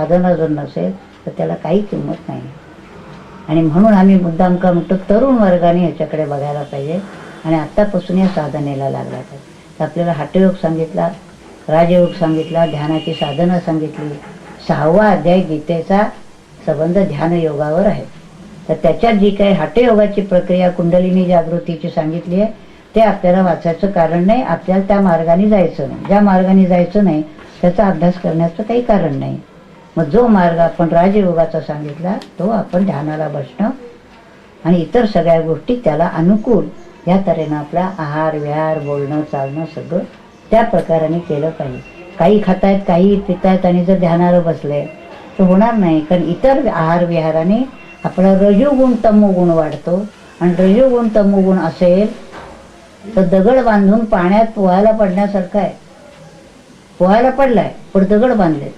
साधना जर नसेल तर त्याला काही किंमत नाही. आणि म्हणून आम्ही मुद्दाम का म्हणतो, तरुण वर्गाने ह्याच्याकडे बघायला पाहिजे आणि आत्तापासून या साधनेला लागला पाहिजे. तर आपल्याला हठयोग सांगितला, राजयोग सांगितला, ध्यानाची साधना सांगितली. 6वा अध्याय गीतेचा संबंध ध्यानयोगावर आहे. तर त्याच्यात जी काही हठयोगाची प्रक्रिया कुंडलिनी जागृतीची सांगितली आहे ते आपल्याला वाचायचं कारण नाही. आपल्याला त्या मार्गाने जायचं नाही. ज्या मार्गाने जायचं नाही त्याचा अभ्यास करण्याचं काही कारण नाही. मग जो मार्ग आपण राजयोगाचा सांगितला तो आपण ध्यानाला बसणं आणि इतर सगळ्या गोष्टी त्याला अनुकूल या तऱ्हेनं आपला आहार विहार बोलणं चालणं सगळं त्या प्रकाराने केलं पाहिजे. काही खातायत काही पितायत आणि जर ध्यानाला बसले तर होणार नाही. कारण इतर आहार विहाराने आपला रजोगुण तमोगुण वाढतो आणि रजोगुण तमोगुण असेल तर दगड बांधून पाण्यात पोहायला पडण्यासारखं आहे. पोहायला पडलाय पण दगड बांधले,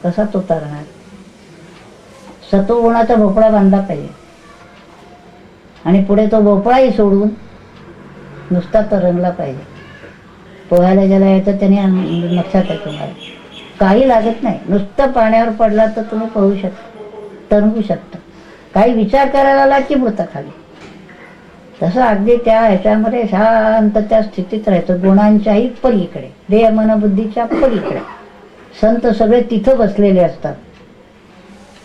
कसा तो तरणार? सत्वगुणाचा भोपळा बांधला पाहिजे आणि पुढे तो भोपळाही सोडून नुसता तरंगला पाहिजे. पोहायला ज्याला येतं त्याने लक्षात आहे तुम्हाला काही लागत नाही. नुसतं पाण्यावर पडला तर तुम्ही पोहू शकता, तरंगू शकता. काही विचार करायला लागला की बुडता खाली. तसं अगदी त्या ह्याच्यामध्ये शांत त्या स्थितीत राहायचं, गुणांच्याही पलीकडे, देह मन बुद्धीच्या पलीकडे. संत सगळे तिथं बसलेले असतात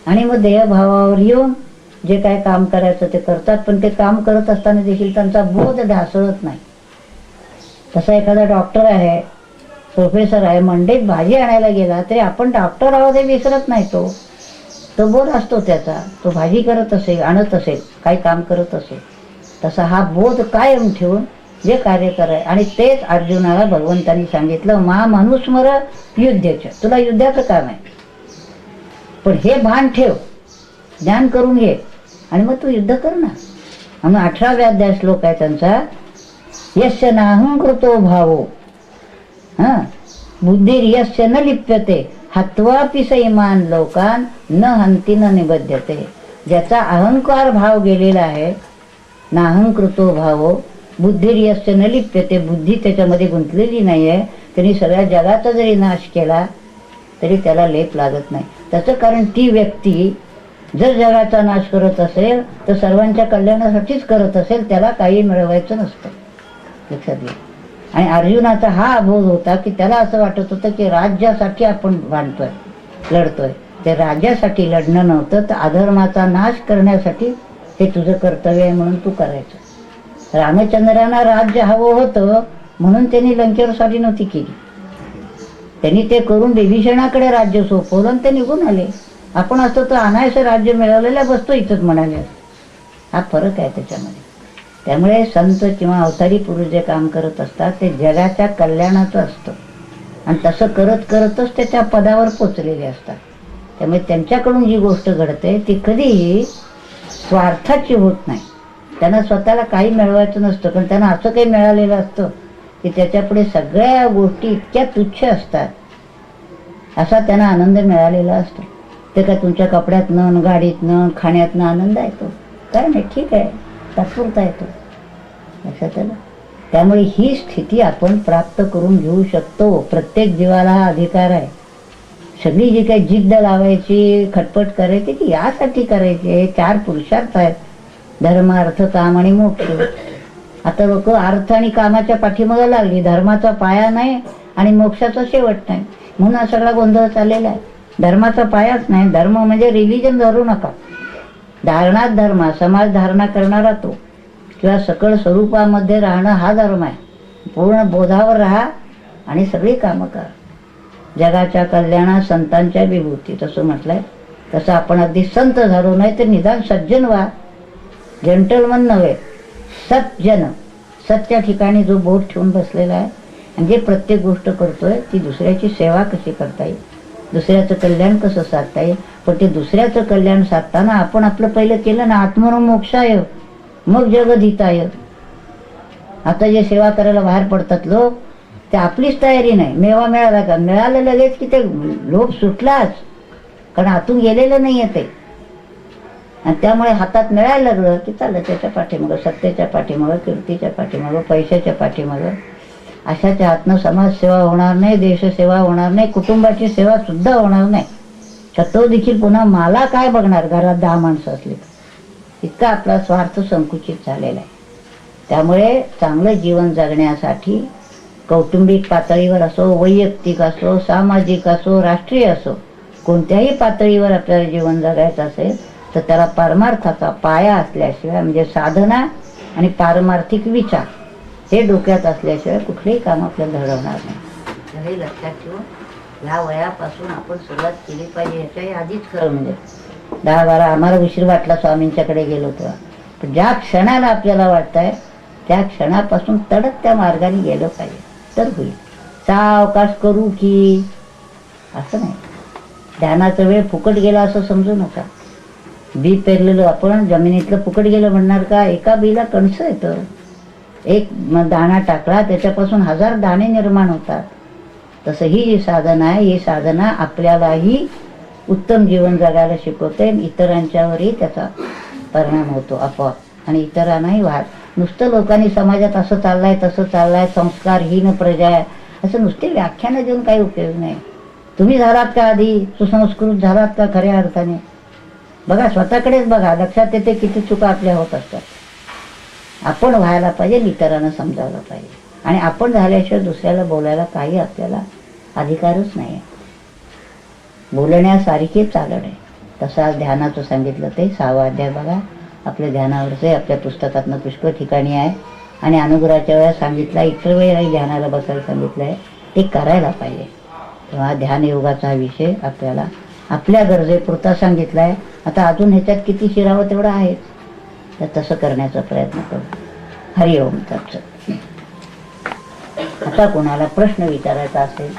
आणि मग देहभावावर येऊन जे काय काम करायचं ते करतात. पण ते काम करत असताना देखील त्यांचा बोध ढासळत नाही. तसा एखादा डॉक्टर आहे, प्रोफेसर आहे, मंडईत भाजी आणायला गेला तरी आपण डॉक्टर आहोत हे विसरत नाही. तो बोध असतो त्याचा. तो भाजी करत असेल, आणत असेल, काही काम करत असेल, तसा हा बोध कायम ठेवून जे कार्य कराय. आणि तेच अर्जुनाला भगवंतांनी सांगितलं, मनुस्मर युद्धच, तुला युद्धाचं काम आहे पण हे भान ठेव, ज्ञान करून घे आणि मग तू युद्ध कर ना. म्हणून 18व्या अध्याय श्लोक आहे त्यांचा, यस्य नाहंकृतो भावो बुद्धिर्यस्य न लिप्यते हत्वापि सैमान लोकान न हंती न निबध्यते. ज्याचा अहंकार भाव गेलेला आहे, नाहंकृतो भावो बुद्धिर्यस्य न लिप्यते, बुद्धी त्याच्यामध्ये गुंतलेली नाही आहे, त्यांनी सगळ्या जगाचा जरी नाश केला तरी त्याला लेप लागत नाही. त्याचं कारण ती व्यक्ती जर जगाचा नाश करत असेल तर सर्वांच्या कल्याणासाठीच करत असेल, त्याला काही मिळवायचं नसतं. लक्षात घ्या. आणि अर्जुनाचा हा अबोध होता की त्याला असं वाटत होतं की राज्यासाठी आपण भांडतोय, लढतोय. ते राज्यासाठी लढणं नव्हतं, तर अधर्माचा नाश करण्यासाठी हे तुझं कर्तव्य आहे म्हणून तू करायचं. रामचंद्रांना राज्य हवं होतं म्हणून त्यांनी लंकेवर स्वारी नव्हती केली. त्यांनी ते करून विभीषणाकडे राज्य सोपवलं आणि ते निघून आले. आपण असतो तर अनायसं राज्य मिळवलेल्या बसतो इथंच म्हणाले. हा फरक आहे त्याच्यामध्ये. त्यामुळे संत किंवा अवतारी पुरुष जे काम करत असतात ते जगाच्या कल्याणाचं असतं आणि तसं करत करतच ते त्या पदावर पोचलेले असतात. त्यामुळे त्यांच्याकडून जी गोष्ट घडते ती कधीही स्वार्थाची होत नाही. त्यांना स्वतःला काही मिळवायचं नसतं, पण त्यांना असं काही मिळालेलं असतं की त्याच्यापुढे सगळ्या गोष्टी इतक्या तुच्छ असतात, असा त्यांना आनंद मिळालेला असतो. ते काय तुमच्या कपड्यातनं, गाडीतनं, खाण्यातनं आनंद येतो काय नाही, ठीक आहे, तात्पुरता येतो. लक्षात आलं. त्यामुळे ही स्थिती आपण प्राप्त करून घेऊ शकतो. प्रत्येक जीवाला हा अधिकार आहे. सगळी जी काही जिद्द लावायची, खटपट करायची ती यासाठी करायची. 4 पुरुषार्थ आहेत, धर्म अर्थ काम आणि मोक्ष. आता लोक अर्थ आणि कामाच्या पाठीमागे लागली, धर्माचा पाया नाही आणि मोक्षाचा शेवट नाही, म्हणून हा सगळा गोंधळ चाललेला आहे. धर्माचा पायाच नाही. धर्म म्हणजे रिलिजन धरू नका, धारणाच धर्म, समाज धारणा करणारा तो किंवा सकळ स्वरूपामध्ये राहणं हा धर्म आहे. पूर्ण बोधावर राहा आणि सगळी कामं करा. जगाच्या कल्याणात संतांच्या विभूती तसं म्हटलंय. तसं आपण अगदी संत झालो नाही तर निदान सज्जन व्हा. जेंटलमन नव्हे, सज्जन. सत्या ठिकाणी जो बोट ठेवून बसलेला आहे आणि जे प्रत्येक गोष्ट करतोय ती दुसऱ्याची सेवा कशी करता येईल, दुसऱ्याचं कल्याण कसं साधता येईल. पण ते दुसऱ्याचं कल्याण साधताना आपण आपलं पहिलं केलं ना, आत्मनो मोक्षाय मग जगदिताय. आता जे सेवा करायला बाहेर पडतात लोक, ते आपलीच तयारी नाही. मेवा मिळाला का, मिळालं लगेच की ते लोभ सुटलाच, कारण आतून गेलेलं नाही आहे ते. आणि त्यामुळे हातात मिळायला लागलं की चाललं त्याच्या पाठीमागं, सत्तेच्या पाठीमागं, कीर्तीच्या पाठीमागं, पैशाच्या पाठीमागं. अशाच्या हातनं समाजसेवा होणार नाही, देशसेवा होणार नाही, कुटुंबाची सेवा सुद्धा होणार नाही. तर तो देखील पुन्हा मला काय बघणार, घरात 10 माणसं असली तर. इतका आपला स्वार्थ संकुचित झालेला आहे. त्यामुळे चांगलं जीवन जगण्यासाठी कौटुंबिक पातळीवर असो, वैयक्तिक असो, सामाजिक असो, राष्ट्रीय असो, कोणत्याही पातळीवर आपल्याला जीवन जगायचं असेल तर त्याला पारमार्थाचा पाया असल्याशिवाय, म्हणजे साधना आणि पारमार्थिक विचार हे डोक्यात असल्याशिवाय कुठलेही काम आपल्याला घडवणार नाही. तर हे लक्षात ठेवून ह्या वयापासून आपण सुरुवात केली पाहिजे. ह्याच्याही आधीच खरं म्हणजे 10-12 आम्हाला उशीर वाटला स्वामींच्याकडे गेलो तेव्हा, पण ज्या क्षणाला आपल्याला वाटतंय त्या क्षणापासून तडक त्या मार्गाने गेलं पाहिजे तर होईल. सावकाश करू की असं नाही. ध्यानाचा वेळ फुकट गेला असं समजू नका. बी पेरलेलं आपण जमिनीतलं फुकट गेलं म्हणणार का? एका बीला कणसं येतं. एक दाणा टाकला त्याच्यापासून 1000 दाणे निर्माण होतात. तसं ही जी साधना आहे, ही साधना आपल्यालाही उत्तम जीवन जगायला शिकवते, इतरांच्यावरही त्याचा परिणाम होतो आपोआप, आणि इतरांनाही नुसतं लोकांनी समाजात असं चाललंय तसं चाललंय, संस्कारहीन प्रजा आहे, असं नुसते व्याख्यानं देऊन काही उपयोग नाही. तुम्ही झालात का आधी सुसंस्कृत झालात का खऱ्या अर्थाने? बघा, स्वतःकडेच बघा, लक्षात येते किती चुका आपल्या होत असतात. आपण व्हायला पाहिजे, इतरांना समजावलं पाहिजे, आणि आपण झाल्याशिवाय दुसऱ्याला बोलायला काही आपल्याला अधिकारच नाही. बोलण्यासारखी चालण आहे. तसं आज ध्यानाचं सांगितलं ते 6वा अध्याय बघा, आपल्या ध्यानावरचे आपल्या पुस्तकातनं पुष्कळ ठिकाणी आहे, आणि अनुग्रहाच्या वेळा सांगितलं, इतर वेळेलाही ध्यानाला बसायला सांगितलं आहे, ते करायला पाहिजे. तेव्हा ध्यान योगाचा हा विषय आपल्याला आपल्या गरजेपुरता सांगितला आहे. आता अजून ह्याच्यात किती शिरावं तेवढं आहेच, तर तसं करण्याचा प्रयत्न करू. हरिओम तत्सत. आता कोणाला प्रश्न विचारायचा असेल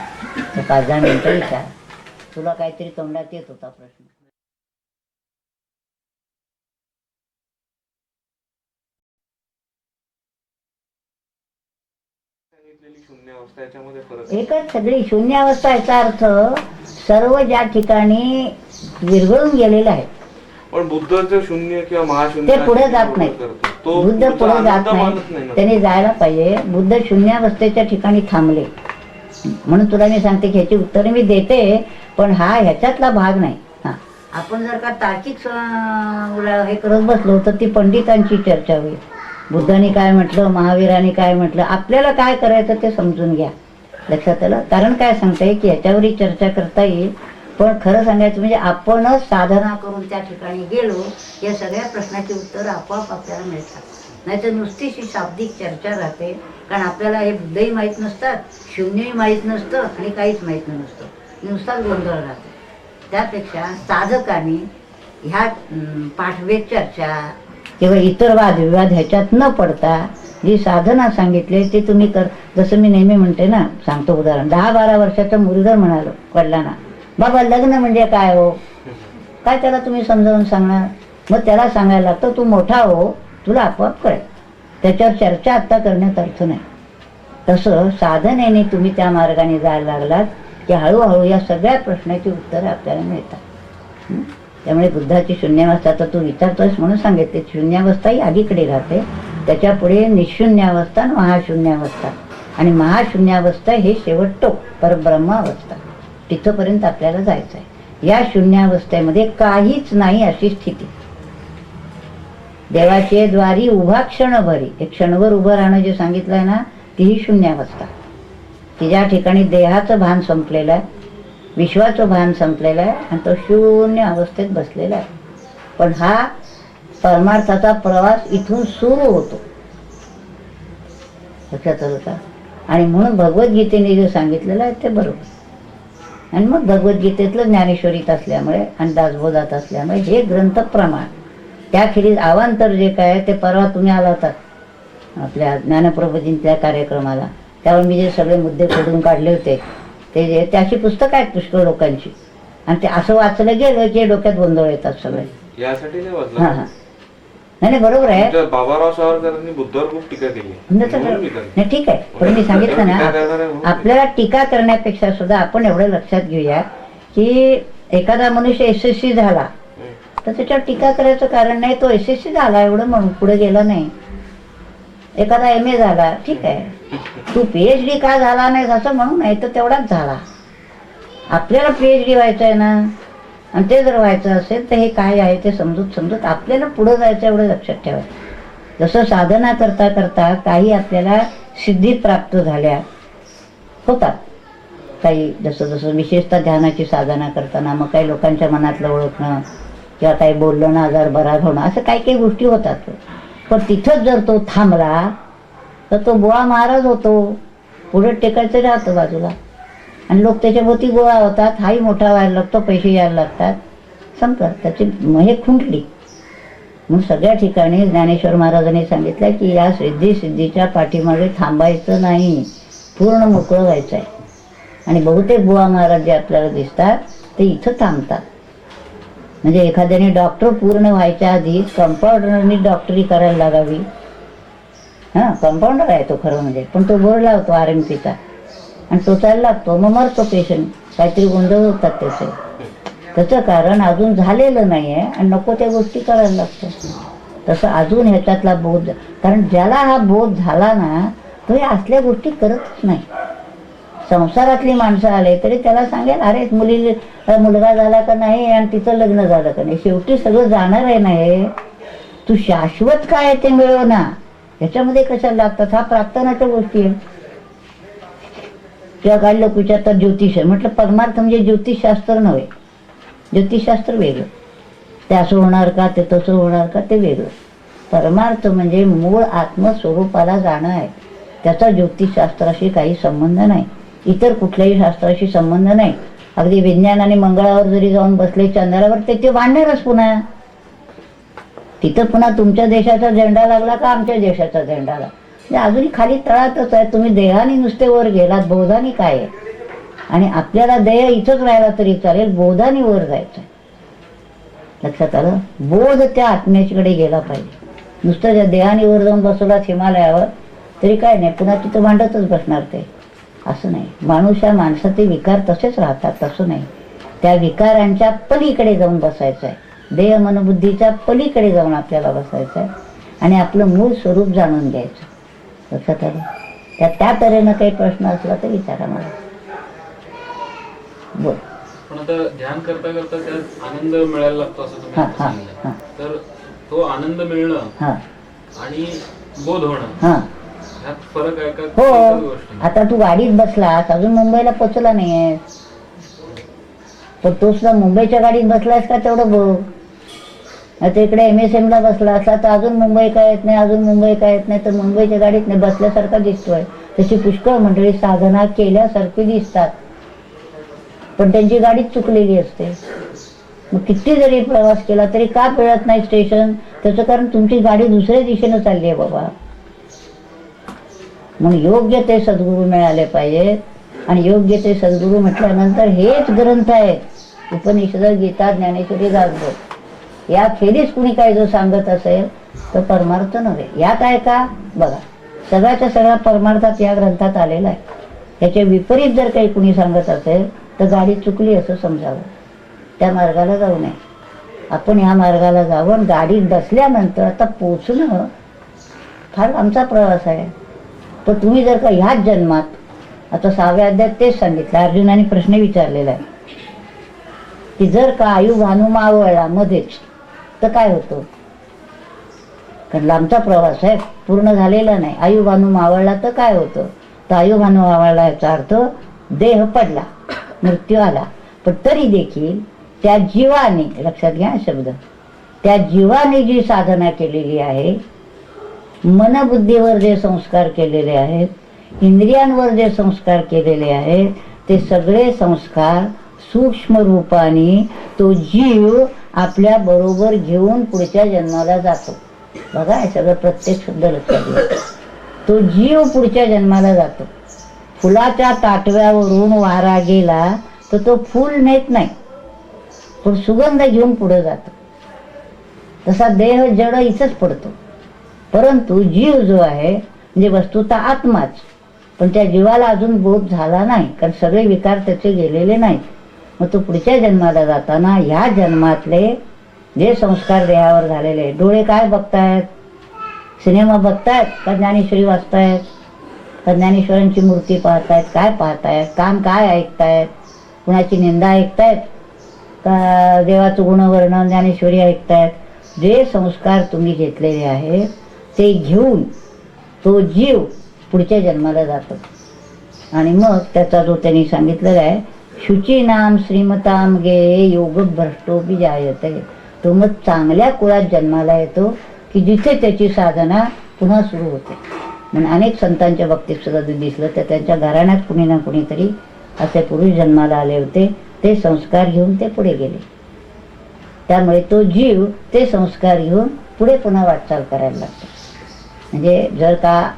तर 5-10 मिनिटं विचार. तुला काहीतरी तोंडात येत होता प्रश्न? एकच सगळी शून्यावस्था. याचा अर्थ सर्व ज्या ठिकाणी विरघळून गेलेलं आहे, पण बुद्धाचं शून्य किंवा महाशून्य ते पुढे जात नाही. बुद्ध पुढे जात नाही, त्याने जायला पाहिजे. बुद्ध शून्यावस्थेच्या ठिकाणी थांबले. म्हणून तुला मी सांगते की ह्याची उत्तरे मी देते, पण हा ह्याच्यातला भाग नाही. आपण जर का तार्किक हे करत बसलो तर ती पंडितांची चर्चा होईल. बुद्धाने काय म्हटलं, महावीराने काय म्हटलं, आपल्याला काय करायचं ते समजून घ्या. लक्षात आलं? कारण काय सांगताय की ह्याच्यावरही चर्चा करता येईल, पण खरं सांगायचं म्हणजे आपणच साधना करून त्या ठिकाणी गेलो, या सगळ्या प्रश्नाची उत्तरं आपोआप आपल्याला मिळतात. नाहीतर नुसतीशी शाब्दिक चर्चा राहते, कारण आपल्याला हे बुद्धही माहीत नसतात, शून्यही माहीत नसतं, आणि काहीच माहीत नसतं, नुसताच गोंधळ राहतो. त्यापेक्षा साधकांनी ह्या पाठवेद चर्चा किंवा इतर वादविवाद ह्याच्यात न पडता जी साधना सांगितली ते तुम्ही कर. जसं मी नेहमी म्हणते ना, सांगतो उदाहरण, 10-12 वर्षाचा मुलगा म्हणालो वडिलांना, बाबा लग्न म्हणजे काय हो, काय त्याला तुम्ही समजावून सांगणार? मग त्याला सांगायला लागतं, तू मोठा हो, तुला आपोआप कळेल. त्याच्यावर चर्चा आत्ता करण्यात अर्थ नाही. तसं साधनेने तुम्ही त्या मार्गाने जायला लागलात की हळूहळू या सगळ्या प्रश्नाची उत्तरं आपल्याला मिळतात. त्यामुळे बुद्धाची शून्यावस्था, तर तू विचारतोयस म्हणून सांगितले, शून्यावस्था ही अलीकडे राहते, त्याच्या पुढे निशून्यावस्था आणि महाशून्यावस्था, आणि महाशून्यावस्था हे शेवट टोक परब्रह्मावस्था, तिथपर्यंत आपल्याला जायचं आहे. या शून्यावस्थेमध्ये काहीच नाही अशी स्थिती. देवाचे द्वारी उभा क्षण भरी, एक क्षणभर उभं राहणं जे सांगितलंय ना, ती ही शून्यावस्था, की ज्या ठिकाणी देहाचं भान संपलेलं आहे, विश्वाचं भान संपलेलं आहे, आणि तो शून्य अवस्थेत बसलेला आहे. पण हा परमार्थाचा प्रवास इथून सुरू होतो. लक्षात आलं का? आणि म्हणून भगवद्गीतेने जे सांगितलेलं आहे ते बरोबर. आणि मग भगवद्गीतेतलं ज्ञानेश्वरीत असल्यामुळे आणि दासबोधात असल्यामुळे हे ग्रंथ प्रमाण. त्याखेरीज अवांतर जे काय आहे ते परवा तुम्ही आला होता आपल्या ज्ञानप्रबोधींच्या कार्यक्रमाला, त्यावर मी जे सगळे मुद्दे खोडून काढले होते ते जे त्याची पुस्तकं आहेत पुष्कळ लोकांची, आणि ते असं वाचलं गेलं की डोक्यात गोंधळ येतात सगळे. यासाठी नाही वाचलं. हां हां, नाही बरोबर आहे. बाबाराव सावरकरांनी बुद्धावर खूप टीका केली. नाही ठीक आहे, पण मी सांगितलं ना, आपल्याला टीका करण्यापेक्षा सुद्धा आपण एवढं लक्षात घेऊया की एखादा मनुष्य यशस्वी झाला तर त्याच्यावर टीका करायचं कारण नाही. तो यशस्वी झाला एवढं म्हणून पुढे गेला नाही. एखादा MA झाला, ठीक आहे, तू PhD का झाला नाही असं म्हणून नाही, तर तेवढाच झाला. आपल्याला PhD व्हायचं आहे ना, आणि ते जर व्हायचं असेल तर हे काय आहे ते समजूत आपल्याला पुढं जायचं एवढं लक्षात ठेवायचं. जसं साधना करता करता काही आपल्याला सिद्धी प्राप्त झाल्या होतात, काही जसं विशेषतः ध्यानाची साधना करताना मग काही लोकांच्या मनातलं ओळखणं किंवा काही बोललं ना आजार बरा होणं, असं काही गोष्टी होतात. पण तिथंच जर तो थांबला तर तो गोळा महाराज होतो, पुढे टेकायचं राहतं बाजूला आणि लोक त्याच्याभोवती गोळा होतात. हाही मोठा व्हायला लागतो, पैसे यायला लागतात, संपतात त्याची हे खुंटली. मग सगळ्या ठिकाणी ज्ञानेश्वर महाराजांनी सांगितलं की या सिद्धीच्या पाठीमागे थांबायचं नाही, पूर्ण मोकळं व्हायचं आहे. आणि बहुतेक बुवा महाराज जे आपल्याला दिसतात ते इथं थांबतात. म्हणजे एखाद्याने डॉक्टर पूर्ण व्हायच्या आधी कंपाऊंडरनी डॉक्टरी करायला लागावी. हां, कंपाऊंडर आहे तो खरं म्हणजे, पण तो बोर्ड लावतो RMPचा आणि तो चालला लागतो, मग मरतो पेशंट. काहीतरी गोंधळ होतात त्याचे. त्याचं कारण अजून झालेलं नाही आहे आणि नको त्या गोष्टी करायला लागतो. तसं अजून ह्याच्यातला बोध, कारण ज्याला हा बोध झाला ना तो हे असल्या गोष्टी करतच नाही. संसारातली माणसं आले तरी त्याला सांगेल अरे मुलगा झाला का नाही आणि तिचं लग्न झालं का नाही, शेवटी सगळं जाणार आहे ना. हे तू शाश्वत काय आहे ते मिळव ना, ह्याच्यामध्ये कशाला लागतात. हा प्रार्थनाच्या गोष्टी आहे. किंवा काही लोक विचारतात ज्योतिष आहे, म्हटलं परमार्थ म्हणजे ज्योतिषशास्त्र नव्हे, ज्योतिषशास्त्र वेगळं. ते असं होणार का, ते तसं होणार का, ते वेगळं. परमार्थ म्हणजे मूळ आत्मस्वरूपाला जाणं आहे. त्याचा ज्योतिषशास्त्राशी काही संबंध नाही, इतर कुठल्याही शास्त्राशी संबंध नाही. अगदी विज्ञानाने मंगळावर जरी जाऊन बसले, चंद्रावर, ते वाढणारच पुन्हा. तिथं पुन्हा तुमच्या देशाचा झेंडा लागला का आमच्या देशाचा झेंडा लागला, म्हणजे अजूनही खाली तळातच आहे. तुम्ही देहाने नुसते वर गेलात, बोधाने काय आहे. आणि आपल्याला देह इथंच राहिला तरी चालेल, बोधाने वर जायचं. लक्षात आलं. बोध त्या आत्म्याकडे गेला पाहिजे. नुसतं त्या देहाने वर जाऊन बसवलात हिमालयावर तरी काय नाही, पुन्हा तिथं भांडतच बसणार ते. असं नाही. माणसाचे विकार तसेच राहतात, तसं नाही. त्या विकारांच्या पलीकडे जाऊन बसायचं आहे. देह मनबुद्धीच्या पलीकडे जाऊन आपल्याला बसायचं आहे आणि आपलं मूळ स्वरूप जाणून घ्यायचं. लक्षात आलं. त्या तऱ्हेनं काही प्रश्न असला तर विचारा मला. बोल. पण आता ध्यान करता करता त्यात आनंद मिळायला लागतो असं तुम्ही सांगितलं. तर तो आनंद मिळणं आणि बोध होणं ह्यात फरक आहे का? हो. आता तू गाडीत बसलास, अजून मुंबईला पोचला नाहीये, पण तो सुद्धा मुंबईच्या गाडीत बसलास का तेवढं बघ. आता इकडे MSM ला बसला असला तर अजून मुंबई काय येत नाही, अजून मुंबई काय येत नाही, तर मुंबईच्या गाडीत नाही बसल्यासारखा दिसतोय. तशी पुष्कळ मंडळी साधना केल्यासारखी दिसतात, पण त्यांची गाडीच चुकलेली असते. मग किती जरी प्रवास केला तरी का मिळत नाही स्टेशन, त्याचं कारण तुमची गाडी दुसऱ्या दिशेनं चालली आहे बाबा. मग योग्य ते सद्गुरू मिळाले पाहिजेत. आणि योग्य ते सद्गुरू म्हटल्यानंतर हेच ग्रंथ आहेत, उपनिषद, गीता, ज्ञानेश्वरी, दासबोध. या खेरीज कुणी काही जो सांगत असेल तर परमार्थ नव्हे. यात आहे का बघा, सगळ्याच्या सगळा परमार्थात या ग्रंथात आलेला आहे. याचे विपरीत जर काही कुणी सांगत असेल तर गाडी चुकली असं समजावं. त्या मार्गाला जाऊ नये. आपण ह्या मार्गाला जावं. गाडीत बसल्यानंतर आता पोचणं फार आमचा प्रवास आहे. तर तुम्ही जर का ह्याच जन्मात, आता 6व्या अध्यायात तेच सांगितलं, अर्जुनाने प्रश्न विचारलेला आहे की जर का आयुभानू मावळला मध्येच तर काय होतं. कारण लांबचा प्रवास आहे, पूर्ण झालेला नाही. आयुभानू मावळला तर काय होतं. तर आयुभानू मावळला याचा अर्थ देह पडला, मृत्यू आला, पण तरी देखील त्या जीवाने, लक्षात घ्या शब्द, त्या जीवाने जी साधना केलेली आहे, मनबुद्धीवर जे संस्कार केलेले आहेत, इंद्रियांवर जे संस्कार केलेले आहेत, ते सगळे संस्कार सूक्ष्म रूपाने तो जीव आपल्या बरोबर घेऊन पुढच्या जन्माला जातो. बघा हे सगळं प्रत्येक शब्द लक्षात घ्या. तो जीव पुढच्या जन्माला जातो. फुलाच्या ताटव्यावरून वारा गेला तर तो फूल नेत नाही, पण सुगंध घेऊन पुढे जातो. तसा देह जड इथंच पडतो, परंतु जीव जो आहे म्हणजे वस्तुतः आत्माच, पण त्या जीवाला अजून बोध झाला नाही, कारण सगळे विकार त्याचे गेलेले नाहीत. मग तो पुढच्या जन्माला जाताना ह्या जन्मातले जे संस्कार देहावर झालेले, डोळे काय बघतायत, सिनेमा बघतायत का ज्ञानेश्वरी वाचतायत, का ज्ञानेश्वरांची मूर्ती पाहतायत, काय पाहतायत, कान काय ऐकतायत, कुणाची निंदा ऐकतायत, का देवाचं गुणवर्णन ज्ञानेश्वरी ऐकतायत, जे संस्कार तुम्ही घेतलेले आहेत ते घेऊन तो जीव पुढच्या जन्माला जातो. आणि मग त्याचा जो त्यांनी सांगितलेला आहे, शुचीनाम श्रीमताम गे योग भ्रष्टोपी जायते, तो मग चांगल्या कुळात जन्माला येतो की जिथे त्याची साधना पुन्हा सुरू होते. म्हणून अनेक संतांच्या बाबतीत सुद्धा दिसलं तर त्यांच्या घराण्यात कुणी ना कुणीतरी असे पुरुष जन्माला आले होते, ते संस्कार घेऊन ते पुढे गेले. त्यामुळे तो जीव ते संस्कार घेऊन पुढे पुन्हा वाटचाल करायला लागतो. म्हणजे जर का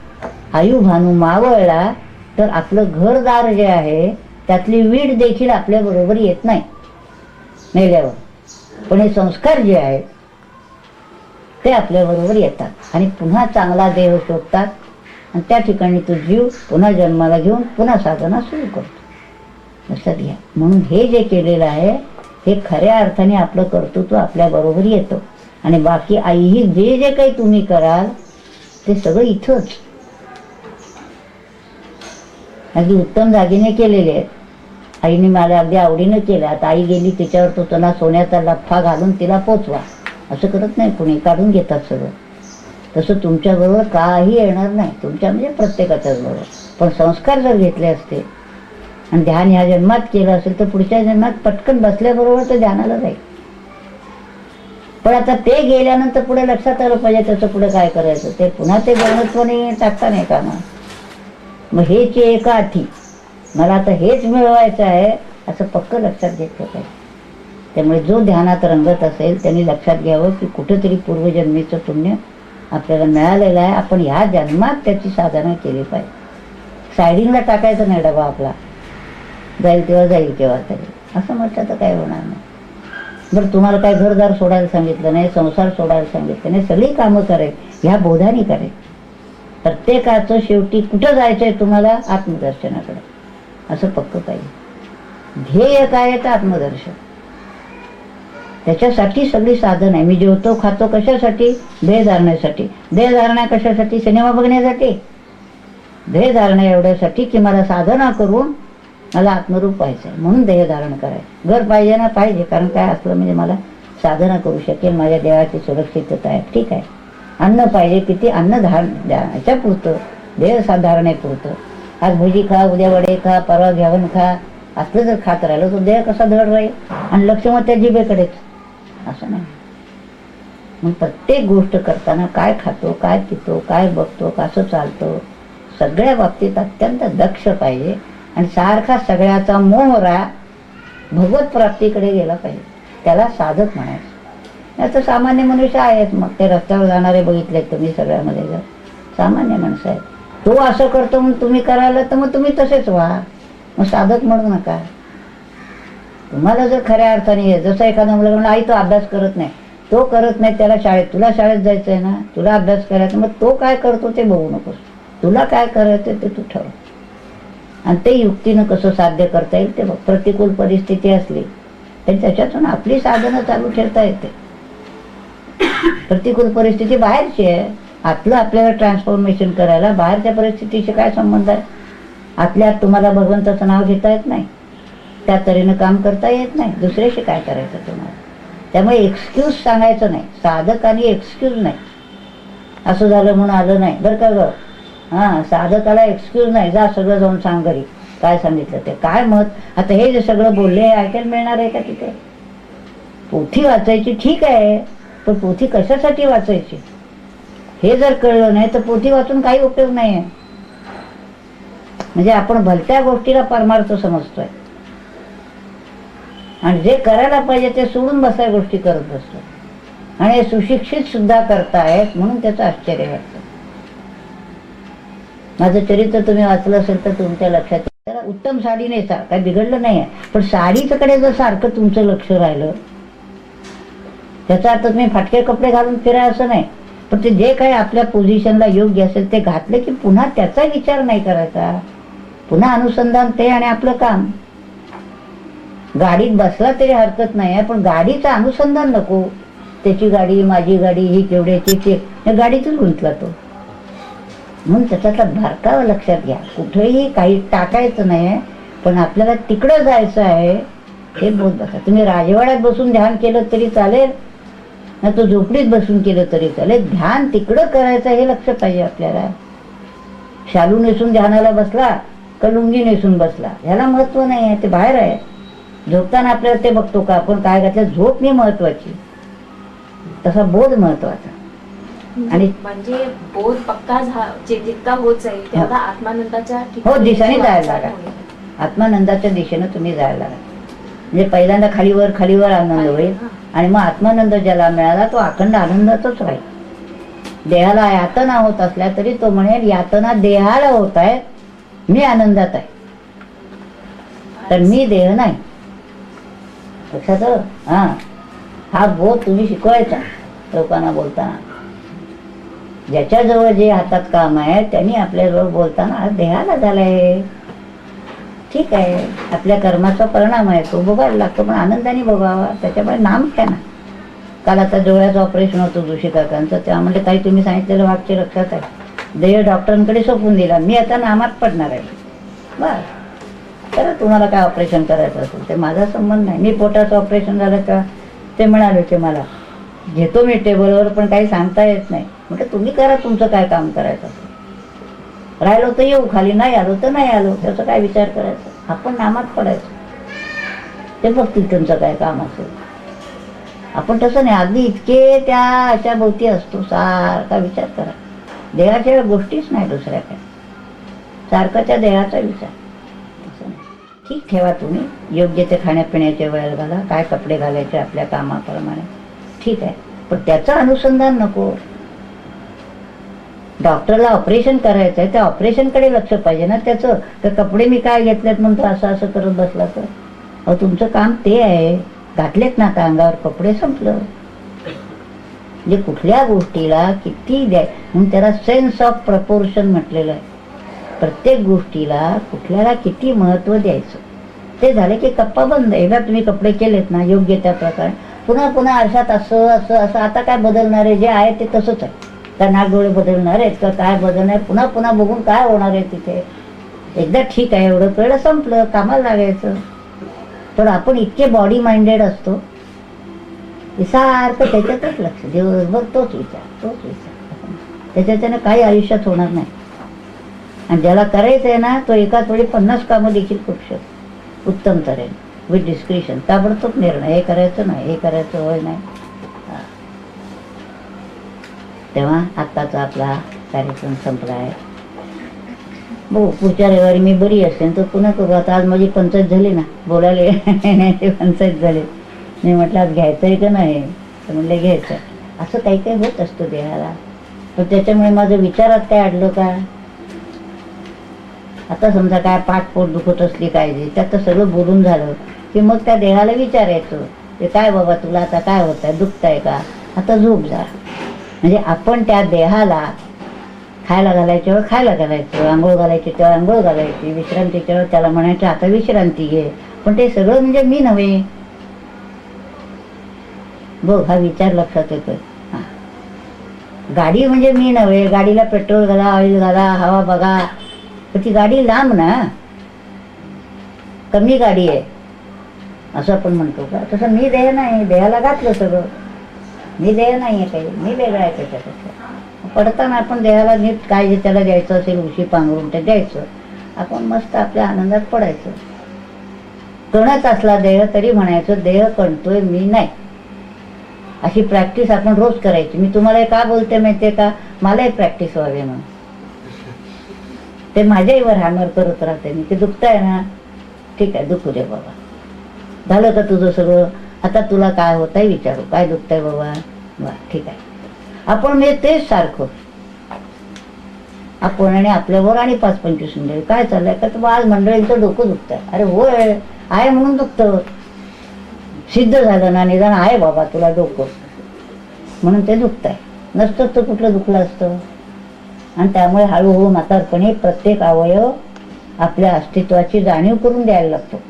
आयुभानू मावळला तर आपलं घरदार जे आहे त्यातली वीट देखील आपल्या बरोबर येत नाही मेल्यावर, पण हे संस्कार जे आहेत ते आपल्या बरोबर येतात आणि पुन्हा चांगला देह शोधतात आणि त्या ठिकाणी तो जीव पुन्हा जन्माला घेऊन पुन्हा साधना सुरू करतो. लक्षात घ्या. म्हणून हे जे केलेलं आहे हे खऱ्या अर्थाने आपलं कर्तृत्व आपल्या बरोबर येतं. आणि बाकी आईही जे जे काही तुम्ही कराल ते सगळं इथंच अगदी उत्तम जागीने केलेले आहेत. आईने मला अगदी आवडीनं केलं. आता आई गेली तिच्यावर तो त्यांना सोन्याचा लफ्फा घालून तिला पोचवा असं करत नाही कोणी, काढून घेतात सगळं. तसं तुमच्याबरोबर काही येणार नाही, तुमच्या म्हणजे प्रत्येकाच्याच बरोबर. पण संस्कार जर घेतले असते आणि ध्यान ह्या जन्मात केलं असेल तर पुढच्या जन्मात पटकन बसल्याबरोबर ते ध्यानाला जाईल. पण आता ते गेल्यानंतर पुढे लक्षात आलं पाहिजे त्याचं पुढे काय करायचं, ते पुन्हा ते गणत्वाने टाकता नाही का मग हेच एका आठी मला आता हेच मिळवायचं आहे असं पक्क लक्षात घेतलं पाहिजे. त्यामुळे जो ध्यानात रंगत असेल त्यांनी लक्षात घ्यावं की कुठेतरी पूर्वजन्मीचं पुण्य आपल्याला मिळालेलं आहे, आपण ह्या जन्मात त्याची साधना केली पाहिजे. सायडिंगला टाकायचं नाही डबा आपला, जाईल तेव्हा जाईल तेव्हा तरी असं म्हटलं तर काय होणार नाही. बरं तुम्हाला काय घरदार सोडायला सांगितलं नाही, संसार सोडायला सांगितलं नाही, सगळी कामं करेल ह्या बोधाने करेल. प्रत्येकाचं शेवटी कुठं जायचंय तुम्हाला, आत्मदर्शनाकडे असं पक्क पाहिजे. ध्येय काय आहे तर आत्मदर्शन, त्याच्यासाठी सगळी साधन आहे. मी जेवतो खातो कशासाठी, देह धारण्यासाठी. देह धारणा कशासाठी, सिनेमा बघण्यासाठी. देह धारणा एवढ्यासाठी की मला साधना करून मला आत्मरूप व्हायचं आहे म्हणून देह धारण करायचं. घर पाहिजे ना पाहिजे, कारण काय असलं म्हणजे मला साधना करू शकेल, माझ्या देहाची सुरक्षितता आहे. ठीक आहे. अन्न पाहिजे, किती अन्न ह्याच्या पुरतं, देह साधारणेपुरतं. आज भजी खा, उद्या वडे खा, परवा घ्यावन खा, असलं जर खात राहिलं तर देह कसा धड राहील आणि लक्ष मग त्या जिभेकडेच, असं नाही. मग प्रत्येक गोष्ट करताना काय खातो, काय पितो, काय बघतो, कसं चालतो, सगळ्या बाबतीत अत्यंत दक्ष पाहिजे. आणि सारखा सगळ्याचा मोहरा भगवत प्राप्तीकडे गेला पाहिजे. त्याला साधक म्हणायचं. आता सामान्य मनुष्य आहेत, मग ते रस्त्यावर जाणारे बघितलेत तुम्ही सगळ्यामध्ये, जर सामान्य माणसं आहेत. तो असं करतो म्हणून तुम्ही करायला तर मग तुम्ही तसेच व्हा, मग साधक म्हणू नका. तुम्हाला जर खऱ्या अर्थाने, जसं एखादा मुलगा म्हणून आई तो अभ्यास करत नाही, तो करत नाही, त्याला शाळेत, तुला शाळेत जायचं आहे ना, तुला अभ्यास करायचा, मग तो काय करतो ते बघू नकोस, तुला काय करायचं ते तू ठरव. आणि ते युक्तीनं कसं साध्य करता येईल ते बघ. प्रतिकूल परिस्थिती असली तर त्याच्यातून आपली साधनं चालू ठेवता येते. प्रतिकूल परिस्थिती बाहेरची आहे, आतलं आपल्याला ट्रान्सफॉर्मेशन करायला बाहेरच्या परिस्थितीशी काय संबंध आहे. आतल्या तुम्हाला भगवंताचं नाव घेता येत नाही, त्या तऱ्हेनं काम करता येत नाही, दुसऱ्याशी काय करायचं तुम्हाला. त्यामुळे एक्सक्यूज सांगायचं नाही. साधकाने एक्सक्यूज नाही, असं झालं म्हणून आलं नाही बरं का गं. हां, साधकाला एक्सक्यूज नाही, जा सगळं जाऊन सांग घरी काय सांगितलं ते. काय मत, आता हे जे सगळं बोलले हे ऐकायला मिळणार आहे का तिथे. पोथी वाचायची ठीक आहे, पण पोथी कशासाठी वाचायची हे जर कळलं नाही तर पोथी वाचून काही उपयोग नाही आहे. म्हणजे आपण भलत्या गोष्टीला परमार्थ समजतोय आणि जे करायला पाहिजे ते सोडून बसाय गोष्टी करत बसतो. आणि सुशिक्षित सुद्धा करतायत म्हणून त्याचं आश्चर्य वाटतं. माझं चरित्र तुम्ही वाचलं असेल तर तुमच्या लक्षात येईल. उत्तम साडी नेसा, काय बिघडलं नाही आहे, पण साडीकडे जर सारखं तुमचं लक्ष राहिलं, त्याचा अर्थ तुम्ही फाटके कपडे घालून फिराय असं नाही, पण ते जे काही आपल्या पोझिशनला योग्य असेल ते घातले की पुन्हा त्याचा विचार नाही करायचा, पुन्हा अनुसंधान ते आणि आपलं काम. गाडीत बसला तरी हरकत नाही आहे, पण गाडीचं अनुसंधान नको. त्याची गाडी, माझी गाडी, ही केवढ्याची, ते गाडीतच गुंतला तो. म्हणून त्याच्यातला बारकावा लक्षात घ्या. कुठेही काही टाकायचं नाही आहे, पण आपल्याला तिकडं जायचं आहे हे बोध बसा. तुम्ही राजवाड्यात बसून ध्यान केलं तरी चालेल, ना तो झोपडीत बसून केलं तरी चालेल. ध्यान तिकडं करायचं हे लक्ष पाहिजे आपल्याला. शालू नेसून ध्यानाला बसला का लुंगी नेसून बसला ह्याला महत्व नाही आहे, ते बाहेर आहे. झोपताना आपल्याला ते बघतो का आपण काय घातलं. झोप नाही महत्वाची, तसा बोध महत्वाचा. आणि म्हणजे बोध पक्का जितका होत जाईल तेवढा आत्मानंदाच्या हो दिशेने जायला लागा. आत्मानंदाच्या दिशेनं तुम्ही जायला लागा. म्हणजे पहिल्यांदा खालीवर खालीवर आनंद होईल आणि मग आत्मानंद ज्याला मिळाला तो अखंड आनंदातच राहील. देहाला यातना होत असल्या तरी तो म्हणेल यातना देहाला होत आहे, मी आनंदात आहे, तर मी देह नाही. लक्षात हा बोध तुम्ही शिकवायचा लोकांना बोलताना. ज्याच्याजवळ जे हातात काम आहे त्यांनी आपल्याजवळ बोलताना हा देहाला झालाय, ठीक आहे, आपल्या कर्माचा परिणाम आहे, तो भोगायला लागतो, पण आनंदाने भोगावा. त्याच्यामुळे नाम घ्या ना. काल आता डोळ्याचं ऑपरेशन होतं जोशी काकांचं, तेव्हा म्हणले ताई तुम्ही सांगितलेलं वाक्य लक्षात आहे, देह डॉक्टरांकडे सोपवून दिला, मी आता नामात पडणार आहे. बरं तर तुम्हाला काय ऑपरेशन करायचं असेल ते माझा संबंध नाही. मी पोटाचं ऑपरेशन झालं का ते म्हणाले ते मला घेतो मी टेबलवर, पण काही सांगता येत नाही. म्हटलं तुम्ही करा तुमचं काय काम करायचं असेल. राहिलो तर येऊ, खाली नाही आलो तर नाही आलो, त्याचा काय विचार करायचा. आपण नामात पडायचं, ते बघतील तुमचं काय काम असेल. आपण तसं नाही, अगदी इतके त्या अशा भोवती असतो, सारखा विचार करा. देहाच्या गोष्टीच नाही दुसऱ्या काय, सारखाच्या देहाचा विचार. तसं नाही. ठीक ठेवा तुम्ही, योग्य ते खाण्यापिण्याच्या वेळेला घाला, काय कपडे घालायचे आपल्या कामाप्रमाणे, ठीक आहे, पण त्याचं अनुसंधान नको. डॉक्टरला ऑपरेशन करायचं आहे, त्या ऑपरेशनकडे लक्ष पाहिजे ना त्याचं. तर कपडे मी काय घेतलेत म्हणतो असं असं करत बसला तर अहो तुमचं काम ते आहे. घातलेत ना आता अंगावर कपडे, संपलं. म्हणजे कुठल्या गोष्टीला किती द्याय म्हणून त्याला सेन्स ऑफ प्रपोर्शन म्हटलेलं आहे. प्रत्येक गोष्टीला कुठल्याला किती महत्व द्यायचं ते झालं की कप्पा बंद. एकदा तुम्ही कपडे केलेत ना योग्य त्या प्रकारे, पुन्हा पुन्हा आरशात असं असं असं आता काय बदलणार आहे, जे आहे ते तसंच आहे. का नागडोळे बदलणार आहेत का काय बदलणार, पुन्हा पुन्हा बघून काय होणार आहे तिथे. एकदा ठीक आहे एवढं कळलं, संपलं, कामाला लागायचं. तर आपण इतके बॉडी माइंडेड असतो, सारखं त्याच्यातच लक्ष, दिवसभर तोच विचार. त्याच्यानं काही आयुष्यात होणार नाही. आणि ज्याला करायचं आहे ना तो एकाच वेळी 50 कामं देखील करू शकतो उत्तम तऱ्हेने, विथ डिस्क्रिशन. ताबडतोब निर्णय, हे करायचं नाही, हे करायचं होय नाही. तेव्हा आत्ताचा आपला कार्यक्रम संपला आहे. हो पुढच्या रविवारी मी बरी असेल तर पुन्हा करू. आता आज माझी पंचायत झाली ना, बोलायला नाही ते पंचायत झाली. मी म्हटलं आज घ्यायचं आहे का नाही, तर म्हणलं घ्यायचं. असं काही काही होत असतं देहाला, पण त्याच्यामुळे माझं विचारात काय अडलं का. आता समजा काय पाठपोट दुखत असली काय त्यात सगळं बोलून झालं की मग त्या देहाला विचारायचं की काय बाबा तुला आता काय होत आहे, दुखतंय का, आता झोप जा. म्हणजे आपण त्या देहाला खायला घालायच्या वेळ खायला घालायचं, आंघोळ घालायची तेव्हा आंघोळ घालायची, विश्रांतीच्या वेळ त्याला म्हणायचं आता विश्रांती घे. पण ते सगळं म्हणजे मी नव्हे. बघ हा विचार लक्षात येतोय. गाडी म्हणजे मी नव्हे, गाडीला पेट्रोल घाला, ऑइल घाला, हवा बघा, पण ती गाडी लांब ना, कमी गाडी आहे असं आपण म्हणतो का. तसं मी देह नाही, देहाला घातलं सगळं, मी देह नाही आहे काही, मी वेगळा आहे त्याच्यापेक्षा. पडताना आपण देहाला नीट काय जे त्याला द्यायचं असेल उशी पांघरून ते द्यायचं, आपण मस्त आपल्या आनंदात पडायचं. कणच असला देह तरी म्हणायचं देह कणतोय मी नाही. अशी प्रॅक्टिस आपण रोज करायची. मी तुम्हाला का बोलते माहितीये का, मलाही प्रॅक्टिस व्हावी म्हणून. ते माझ्याहीवर हॅमर करत राहते मी, ते दुखतंय ना, ठीक आहे दुखू दे बाबा, झालं का तुझं सगळं, आता तुला काय होत आहे विचारू, काय दुखतंय बाबा, वा ठीक आहे. आपण म्हणजे तेच सारखं आपण आणि आपल्यावर आणि 5-25 मंडळी काय चाललंय का, तर आज मंडळींचं डोकं दुखतंय. अरे होय आहे म्हणून दुखतं, सिद्ध झालं ना, निदान आहे बाबा तुला डोकं म्हणून ते दुखतंय, नसतं तर कुठलं दुखलं असतं. आणि त्यामुळे हळूहळू म्हातारपणी प्रत्येक अवयव आपल्या अस्तित्वाची जाणीव करून द्यायला लागतो.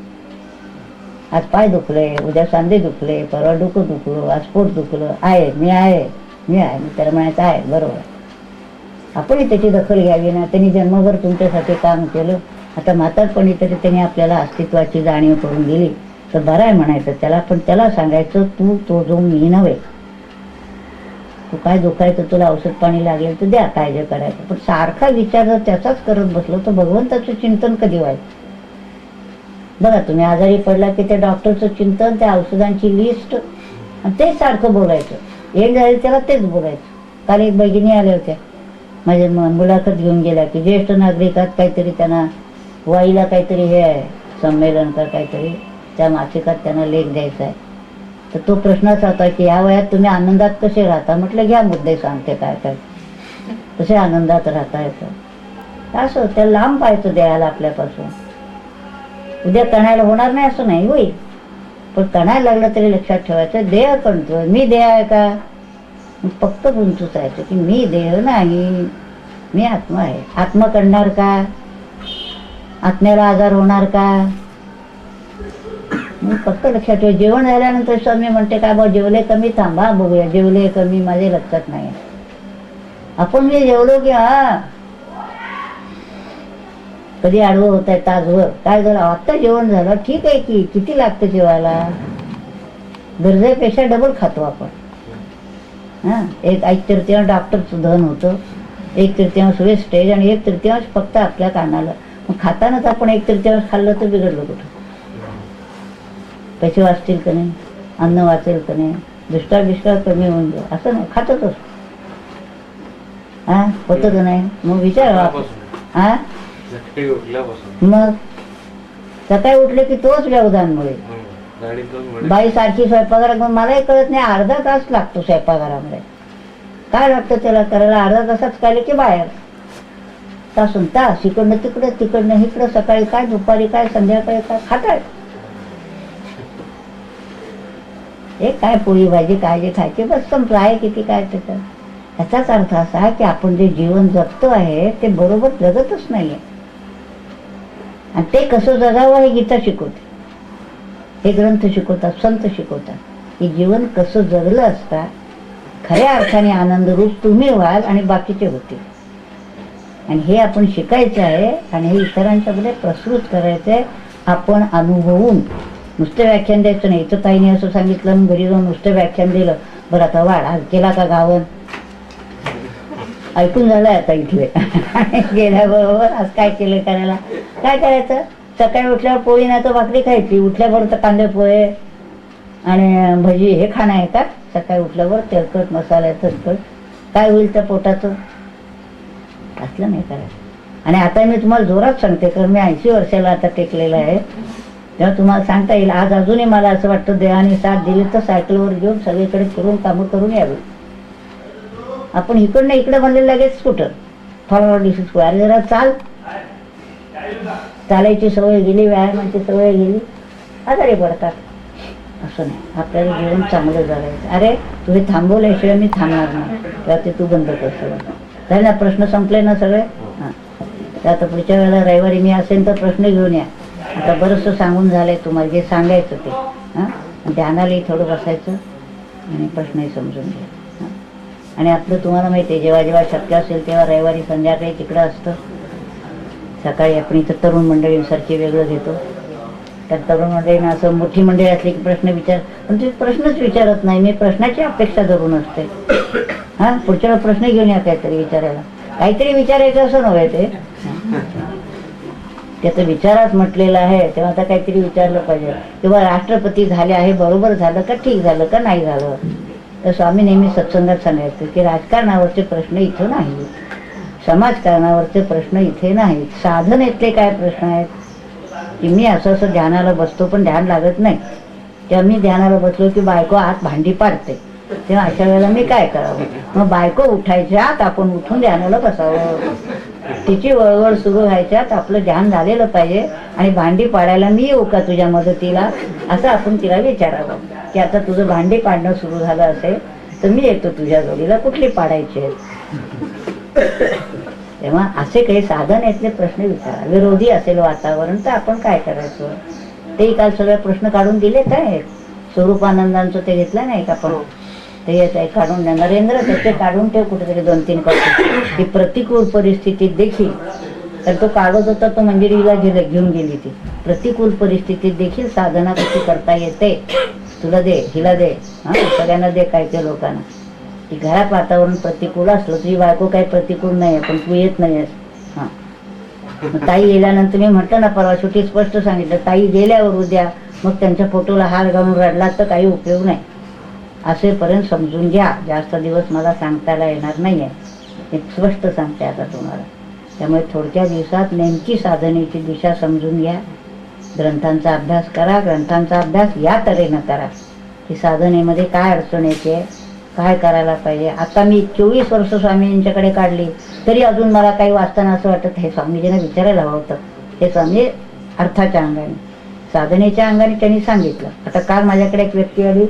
आज पाय दुखले, उद्या सांधे दुखले, परवा डोकं दुखलं, आज पोट दुखलं, आहे मी आहे मी आहे, मी त्याला म्हणायचं आहे बरोबर. आपणही त्याची दखल घ्यावी ना. त्यांनी जन्मभर तुमच्यासाठी काम केलं, आता म्हातारपणी तरी त्यांनी आपल्याला अस्तित्वाची जाणीव करून दिली तर बरं आहे म्हणायचं त्याला, पण त्याला सांगायचं तू तो जो मी नव्हे, तू काय दुखायचं तुला औषध पाणी लागेल तर द्या, काय जे करायचं, पण सारखा विचार जर त्याचाच करत बसलो तर भगवंताचं चिंतन कधी व्हायचं. बघा तुम्ही आजारी पडला की त्या डॉक्टरचं चिंतन, त्या औषधांची लिस्ट, आणि तेच सारखं बोलायचं. एक झाले त्याला तेच बोलायचं. काल एक भगिनी आल्या होत्या माझ्या मुलाखत घेऊन गेल्या की ज्येष्ठ नागरिकात काहीतरी त्यांना वाईला काहीतरी हे आहे संमेलन का काहीतरी, त्या मासिकात त्यांना लेख द्यायचा आहे. तर तो प्रश्नच होता की या वयात तुम्ही आनंदात कसे राहता. म्हटलं घ्या मुद्दे सांगते काय काय कसे आनंदात राहता येतं. असं त्याला लांब पाहायचं द्यायला आपल्यापासून. उद्या कणायला होणार नाही असं नाही, होईल, पण कणायला लागलं तरी लक्षात ठेवायचं देह कणतोय, मी देह आहे का. फक्त गुंतूच आहे की मी देह नाही, मी आत्मा आहे. आत्मा कणणार का, आत्म्याला आजार होणार का. फक्त लक्षात ठेवा. जेवण झाल्यानंतर स्वामी म्हणते का बा जेवले कमी, थांबा बघूया जेवले कमी, माझे लक्षात नाही. आपण मी जेवलो की हा कधी आडवं होत आहे तासभर, काय झालं आत्ता जेवण झालं ठीक आहे की, किती लागतं जेवायला, गरजेपेक्षा डबल खातो आपण. हा एक तृतीयांश डॉक्टरचं धन होतं, 1/3 वेस्टेज आणि 1/3 फक्त आपल्या कानाला. मग खातानाच आपण 1/3 खाल्लं तर बिघडलं कुठं. पैसे वाचतील का नाही, अन्न वाचेल का नाही, दुष्काळ कमी होऊन जाईल असं नाही, खातच असतो. हा होतं का नाही. मग विचार हा मग सकाळी उठले की तोच व्यवधानमुळे बाई सारखी स्वयंपाकघरात. मग मलाही कळत नाही, अर्धा तास लागतो स्वयंपाकघरामध्ये. काय लागतं त्याला करायला, अर्धा तासात काय की बाहेर तासून तास, इकडनं तिकडं तिकडनं इकडं, सकाळी काय दुपारी काय संध्याकाळी काय खातात. हे काय पोळी भाजी काय जे खायचे बस संपलं आहे किती काय त्याचं. याचाच अर्थ असा आहे की आपण जे जीवन जगतो आहे ते बरोबर जगतच नाहीये. आणि ते कसं जगावं हे गीता शिकवते, हे ग्रंथ शिकवतात, संत शिकवतात की जीवन कसं जगलं असता खऱ्या अर्थाने आनंद रूप तुम्ही व्हाल आणि बाकीचे होतील. आणि हे आपण शिकायचं आहे आणि हे इतरांच्याकडे प्रस्तुत करायचं आहे. आपण अनुभवून नुसतं व्याख्यान द्यायचं नाही. इथं ताईने असं सांगितलं घरी जाऊन नुसतं व्याख्यान दिलं, बरं आता वाढ आज केला का गावन ऐकून झालं आता इथले गेल्याबरोबर आज काय केलं करायला. काय करायचं, सकाळी उठल्यावर पोळी नाही तर भाकरी खायची, उठल्याबरोबर तर कांदे पोहे आणि भजी हे खाणं आहे का. सकाळी उठल्यावर तेलकट मसाला तेलकट काय होईल त्या पोटाचं, असलं नाही करायचं. आणि आता मी तुम्हाला जोरात सांगते कारण मी 80 वर्षाला आता टेकलेलं आहे, तेव्हा तुम्हाला सांगता येईल. आज अजूनही मला असं वाटतं देवाने साथ दिली तर सायकलवर घेऊन सगळीकडे फिरून कामं करून यावी. आपण इकडनं इकडे म्हणले लगेच स्कूटर फॉरवर्ड डिसीज अरे जरा चालायची सवय गेली, व्यायामाची सवय गेली, आजारी पडतात. असं नाही, आपल्याला जीवन चांगलं जगायचं. अरे तुम्ही थांबवल्याशिवाय मी थांबणार नाही, तेव्हा ते तू बंद कर सगळं. झाले ना प्रश्न संपले ना सगळे. हां तर आता पुढच्या वेळेला रविवारी मी असेल तर प्रश्न घेऊन या. आता बरंचसं सांगून झालंय तुम्हाला जे सांगायचं ते. हां ध्यानालाही थोडं बसायचं आणि प्रश्नही समजून घ्या. आणि आपलं तुम्हाला माहिती आहे जेव्हा जेव्हा शक्य असेल तेव्हा रविवारी संध्याकाळी तिकडं असतं. सकाळी आपण इथं तरुण मंडळींसारखी वेगळं घेतो. त्या तरुण मंडळींना असं मोठी मंडळी असली की प्रश्न विचार, पण ते प्रश्नच विचारत नाही. मी प्रश्नाची अपेक्षा धरून असते. हां पुढच्या प्रश्न घेऊन या काहीतरी विचारायला, काहीतरी विचारायचं असं नव्हे ते. त्याचं विचारात म्हटलेलं आहे तेव्हा आता काहीतरी विचारलं पाहिजे. किंवा राष्ट्रपती झाले आहे बरोबर झालं का, ठीक झालं का नाही झालं. तर स्वामी नेहमी सत्संगात सांगायचं की राजकारणावरचे प्रश्न इथं नाही, समाजकारणावरचे प्रश्न इथे नाहीत, साधन इथले काय प्रश्न आहेत. की मी असं असं ध्यानाला बसतो पण ध्यान लागत नाही, तेव्हा मी ध्यानाला बसलो की बायको आत भांडी पाडते, तेव्हा अशा वेळेला मी काय करावं. मग बायको उठायच्या आत आपण उठून ध्यानाला बसावं. तिची वळवळ सुरू व्हायच्यात आपलं ध्यान झालेलं पाहिजे. आणि भांडी पाडायला मी येऊ का तुझ्या मदतीला, असं आपण तिला विचारावं की आता तुझं भांडी पाडणं सुरू झालं असेल तर मी येतो तुझ्या जोडीला, कुठली पाडायची आहेत. तेव्हा असे काही साधन यातले प्रश्न विचारा. विरोधी असेल वातावरण तर आपण काय करायचं. ते काल सगळे प्रश्न काढून दिले काय स्वरूपानंदांचं ते घेतलं नाही का आपण, ते काढून द्या नरेंद्र, त्याचे काढून ठेव कुठेतरी 2-3 कॉपी. की प्रतिकूल परिस्थितीत देखील तर तो काढत होता, तो मंजिरीला घेऊन गेली ती. प्रतिकूल परिस्थितीत देखील साधना कशी करता येते, तुला दे, हिला दे, हा सगळ्यांना दे, काय ते लोकांना. की घरात वातावरण प्रतिकूल असलं, तुझी बायको काही प्रतिकूल नाही आहे, पण तू येत नाही आहेस. हा मग ताई गेल्यानंतर मी म्हटलं ना परवा, शेवटी स्पष्ट सांगितलं, ताई गेल्यावर उद्या मग त्यांच्या फोटोला हार घालून रडला तर काही उपयोग नाही, असेपर्यंत समजून घ्या. जास्त दिवस मला सांगताना येणार नाही आहे, हे स्पष्ट सांगते आता तुम्हाला. त्यामुळे थोडक्या दिवसात नेमकी साधनेची दिशा समजून घ्या. ग्रंथांचा अभ्यास करा. ग्रंथांचा अभ्यास या तऱ्हेनं करा की साधनेमध्ये काय अडचण येते, काय करायला पाहिजे. आता मी 24 वर्ष स्वामींच्याकडे काढली तरी अजून मला काही वाचताना असं वाटत, हे स्वामीजींना विचारायला हवं होतं. हे स्वामी अर्थाच्या अंगाने, साधनेच्या अंगाने त्यांनी सांगितलं. आता काल माझ्याकडे एक व्यक्ती आली,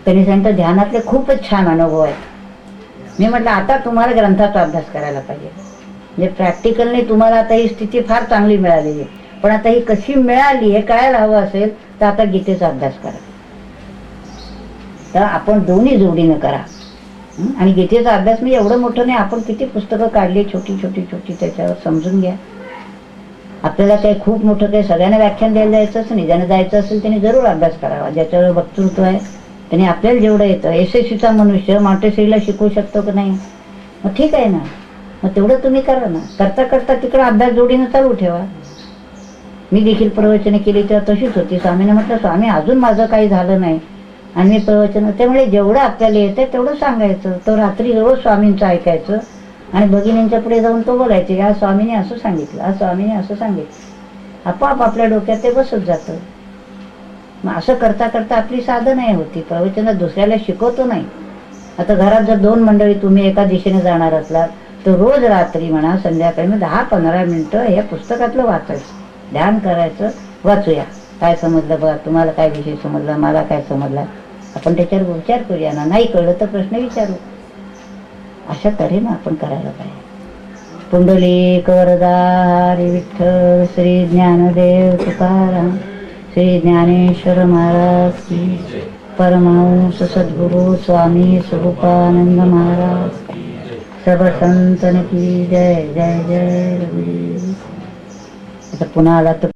त्यांनी सांगितलं ध्यानातले खूपच छान अनुभव आहेत. मी म्हटलं आता तुम्हाला ग्रंथाचा अभ्यास करायला पाहिजे, म्हणजे प्रॅक्टिकलने तुम्हाला आता ही स्थिती फार चांगली मिळालेली आहे, पण आता ही कशी मिळाली हे कळायला हवं असेल तर आता गीतेचा अभ्यास करा. तर आपण दोन्ही जोडीनं करा. आणि गीतेचा अभ्यास म्हणजे एवढं मोठं नाही, आपण किती पुस्तकं काढली छोटी छोटी छोटी, त्याच्यावर समजून घ्या. आपल्याला काही खूप मोठं काही सगळ्यांना व्याख्यान द्यायला जायचंच नाही. ज्याने जायचं असेल त्याने जरूर अभ्यास करावा. ज्याच्यावर वक्तृत्व आहे त्याने आपल्याला जेवढं येतं, एसएससीचा मनुष्य मॉन्टेसरीला शिकवू शकतो की नाही, मग ठीक आहे ना, मग तेवढं तुम्ही करा ना. करता करता तिकडं अभ्यास जोडीनं चालू ठेवा. मी देखील प्रवचने केली तेव्हा तशीच होती. स्वामीने म्हटलं स्वामी अजून माझं काही झालं नाही आणि मी प्रवचन, त्यामुळे जेवढं आपल्याला येतं तेवढं सांगायचं. तो रात्री रोज स्वामींचं ऐकायचं आणि भगिनींच्या पुढे जाऊन तो बोलायचे, या स्वामीने असं सांगितलं, आज स्वामीने असं सांगितलं. आपोआप आपल्या डोक्यात ते बसत जातं. मग असं करता करता आपली साधना होती. प्रवचनात दुसऱ्याला शिकवतो नाही. आता घरात जर 2 मंडळी तुम्ही एका दिशेने जाणार असलात तर रोज रात्री म्हणा संध्याकाळी मग 10-15 मिनिटं या पुस्तकातलं वाचायचं, ध्यान करायचं. वाचूया, काय समजलं बघा, तुम्हाला काय विषय समजला, मला काय समजला, आपण त्याच्यावर विचार करूया ना. नाही कळलं तर प्रश्न विचारू. अशा तऱ्हेनं आपण करायला पाहिजे. पुंडलिक वरदा हरी विठ्ठल, श्री ज्ञानदेव तुकाराम, श्री ज्ञानेश्वर महाराज की, परमहंस सद्गुरु स्वामी स्वरूपानंद महाराज, सब संतन की जय. जय जय रघुवीर. आता पुन्हा आला तर